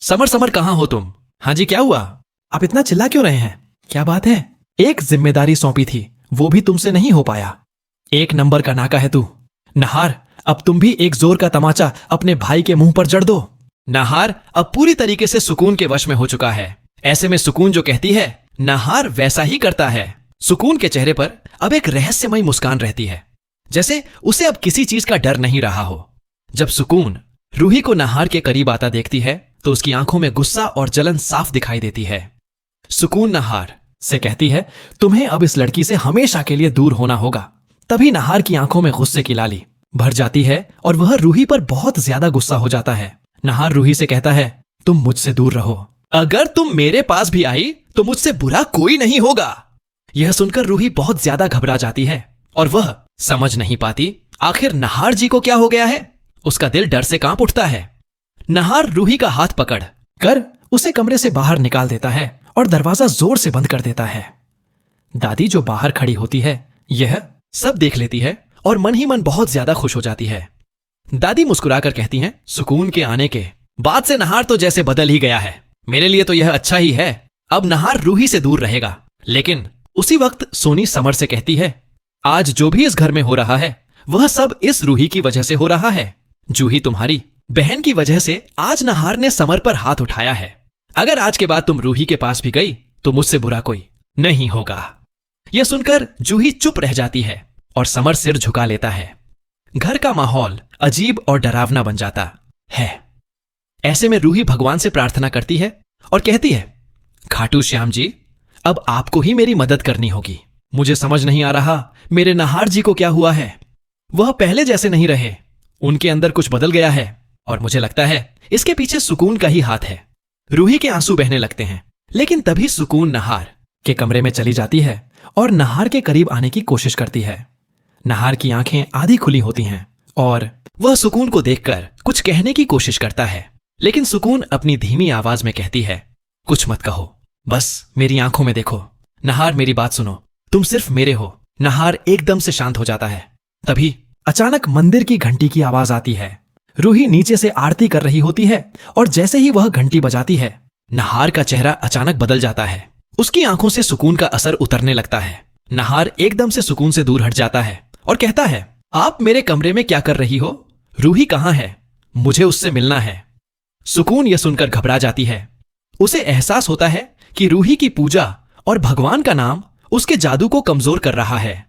Summer summer कहाँ हो तुम? हाँ जी, क्या हुआ? आप इतना चिल्ला क्यों रहे हैं? क्या बात है? एक जिम्मेदारी सौंपी थी, वो भी तुमसे नहीं हो पाया। एक नंबर का नाका है तू। नहार, अब तुम भी एक जोर का तमाचा अपने भाई के मुंह पर जड़ दो। नहार अब पूरी तरीके से सुकून के वश में हो चुका है। ऐसे में सुकून जो कहती है, नहार वैसा ही करता है। सुकून के चेहरे पर अब एक रहस्यमयी मुस्कान रहती है, जैसे उसे अब किसी चीज का डर नहीं रहा हो। जब सुकून रूही को नहार के करीब आता देखती है तो उसकी आंखों में गुस्सा और जलन साफ दिखाई देती है। सुकून नहार से कहती है, तुम्हें अब इस लड़की से हमेशा के लिए दूर होना होगा। तभी नहार की आंखों में गुस्से की लाली भर जाती है और वह रूही पर बहुत ज्यादा गुस्सा हो जाता है। नहार रूही से कहता है, तुम मुझसे दूर रहो। अगर तुम मेरे पास भी आई तो मुझसे बुरा कोई नहीं होगा। यह सुनकर रूही बहुत ज्यादा घबरा जाती है और वह समझ नहीं पाती आखिर नहार जी को क्या हो गया है। उसका दिल डर से कांप उठता है। नहार रूही का हाथ पकड़ कर उसे कमरे से बाहर निकाल देता है और दरवाजा जोर से बंद कर देता है। दादी जो बाहर खड़ी होती है यह सब देख लेती है और मन ही मन बहुत ज्यादा खुश हो जाती है। दादी मुस्कुराकर कहती हैं, सुकून के आने के बाद से नहार तो जैसे बदल ही गया है। मेरे लिए तो यह अच्छा ही है, अब नहार रूही से दूर रहेगा। लेकिन उसी वक्त सोनी समर से कहती है, आज जो भी इस घर में हो रहा है वह सब इस रूही की वजह से हो रहा है। जूही तुम्हारी बहन की वजह से आज नहार ने समर पर हाथ उठाया है। अगर आज के बाद तुम रूही के पास भी गई तो मुझसे बुरा कोई नहीं होगा। यह सुनकर जूही चुप रह जाती है और समर सिर झुका लेता है। घर का माहौल अजीब और डरावना बन जाता है। ऐसे में रूही भगवान से प्रार्थना करती है और कहती है, खाटू श्याम जी, अब आपको ही मेरी मदद करनी होगी। मुझे समझ नहीं आ रहा मेरे नहार जी को क्या हुआ है। वह पहले जैसे नहीं रहे, उनके अंदर कुछ बदल गया है और मुझे लगता है इसके पीछे सुकून का ही हाथ है। रूही के आंसू बहने लगते हैं, लेकिन तभी सुकून नहार के कमरे में चली जाती है और नहार के करीब आने की कोशिश करती है। नहार की आंखें आधी खुली होती हैं और वह सुकून को देखकर कुछ कहने की कोशिश करता है, लेकिन सुकून अपनी धीमी आवाज में कहती है, कुछ मत कहो, बस मेरी आंखों में देखो। नहार मेरी बात सुनो, तुम सिर्फ मेरे हो। नहार एकदम से शांत हो जाता है। तभी अचानक मंदिर की घंटी की आवाज आती है। रूही नीचे से आरती कर रही होती है और जैसे ही वह घंटी बजाती है नहार का चेहरा अचानक बदल जाता है। उसकी आंखों से सुकून का असर उतरने लगता है। नहार एकदम से सुकून से दूर हट जाता है और कहता है, आप मेरे कमरे में क्या कर रही हो? रूही कहाँ है? मुझे उससे मिलना है। सुकून यह सुनकर घबरा जाती है। उसे एहसास होता है कि रूही की पूजा और भगवान का नाम उसके जादू को कमजोर कर रहा है।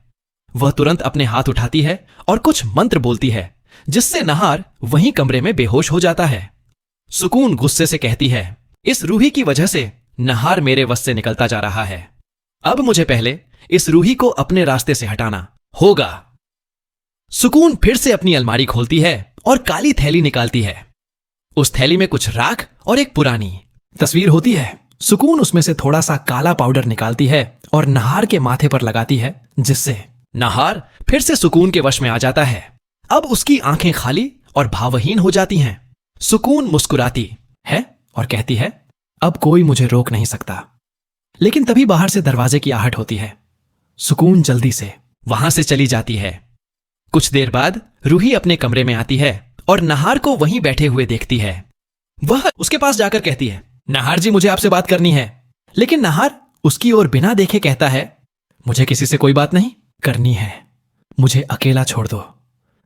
वह तुरंत अपने हाथ उठाती है और कुछ मंत्र बोलती है, जिससे नहार वहीं कमरे में बेहोश हो जाता है। सुकून गुस्से से कहती है, इस रूही की वजह से नहार मेरे वश से निकलता जा रहा है। अब मुझे पहले इस रूही को अपने रास्ते से हटाना होगा। सुकून फिर से अपनी अलमारी खोलती है और काली थैली निकालती है। उस थैली में कुछ राख और एक पुरानी तस्वीर होती है। सुकून उसमें से थोड़ा सा काला पाउडर निकालती है और नहार के माथे पर लगाती है, जिससे नहार फिर से सुकून के वश में आ जाता है। अब उसकी आंखें खाली और भावहीन हो जाती हैं। सुकून मुस्कुराती है और कहती है, अब कोई मुझे रोक नहीं सकता। लेकिन तभी बाहर से दरवाजे की आहट होती है। सुकून जल्दी से वहां से चली जाती है। कुछ देर बाद रूही अपने कमरे में आती है और नहार को वहीं बैठे हुए देखती है। वह उसके पास जाकर कहती है, नहार जी, मुझे आपसे बात करनी है। लेकिन नहार उसकी ओर बिना देखे कहता है, मुझे किसी से कोई बात नहीं करनी है, मुझे अकेला छोड़ दो।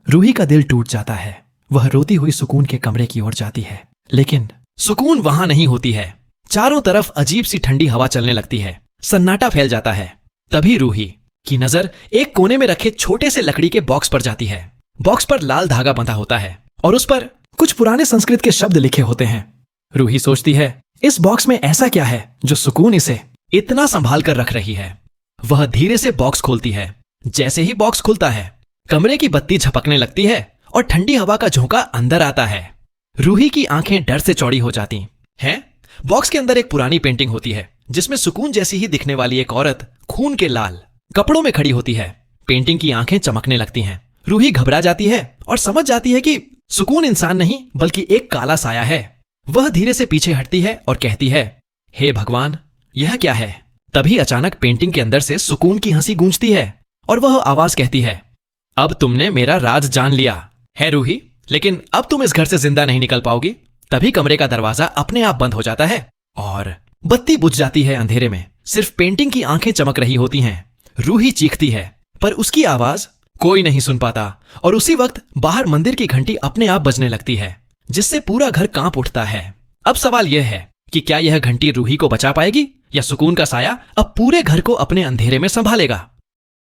रूही का दिल टूट जाता है। वह रोती हुई सुकून के कमरे की ओर जाती है, लेकिन सुकून वहां नहीं होती है। चारों तरफ अजीब सी ठंडी हवा चलने लगती है। सन्नाटा फैल जाता है। तभी रूही की नजर एक कोने में रखे छोटे से लकड़ी के बॉक्स पर जाती है। बॉक्स पर लाल धागा बंधा होता है और उस पर कुछ पुराने संस्कृत के शब्द लिखे होते हैं। रूही सोचती है, इस बॉक्स में ऐसा क्या है जो सुकून इसे इतना संभाल कर रख रही है। वह धीरे से बॉक्स खोलती है। जैसे ही बॉक्स खुलता है, कमरे की बत्ती झपकने लगती है और ठंडी हवा का झोंका अंदर आता है। रूही की आंखें डर से चौड़ी हो जाती हैं। बॉक्स के अंदर एक पुरानी पेंटिंग होती है, जिसमें सुकून जैसी ही दिखने वाली एक औरत खून के लाल कपड़ों में खड़ी होती है। पेंटिंग की आंखें चमकने लगती हैं। रूही घबरा जाती है और समझ जाती है कि सुकून इंसान नहीं बल्कि एक काला साया है। वह धीरे से पीछे हटती है और कहती है, हे भगवान, यह क्या है? तभी अचानक पेंटिंग के अंदर से सुकून की हंसी गूंजती है और वह आवाज कहती है, अब तुमने मेरा राज जान लिया है रूही, लेकिन अब तुम इस घर से जिंदा नहीं निकल पाओगी। तभी कमरे का दरवाजा अपने आप बंद हो जाता है और बत्ती बुझ जाती है अंधेरे में। सिर्फ पेंटिंग की आंखें चमक रही होती हैं। रूही चीखती है पर उसकी आवाज कोई नहीं सुन पाता और उसी वक्त बाहर मंदिर की घंटी अपने आप बजने लगती है, जिससे पूरा घर कांप उठता है। अब सवाल यह है कि क्या यह घंटी रूही को बचा पाएगी या सुकून का साया अब पूरे घर को अपने अंधेरे में संभालेगा।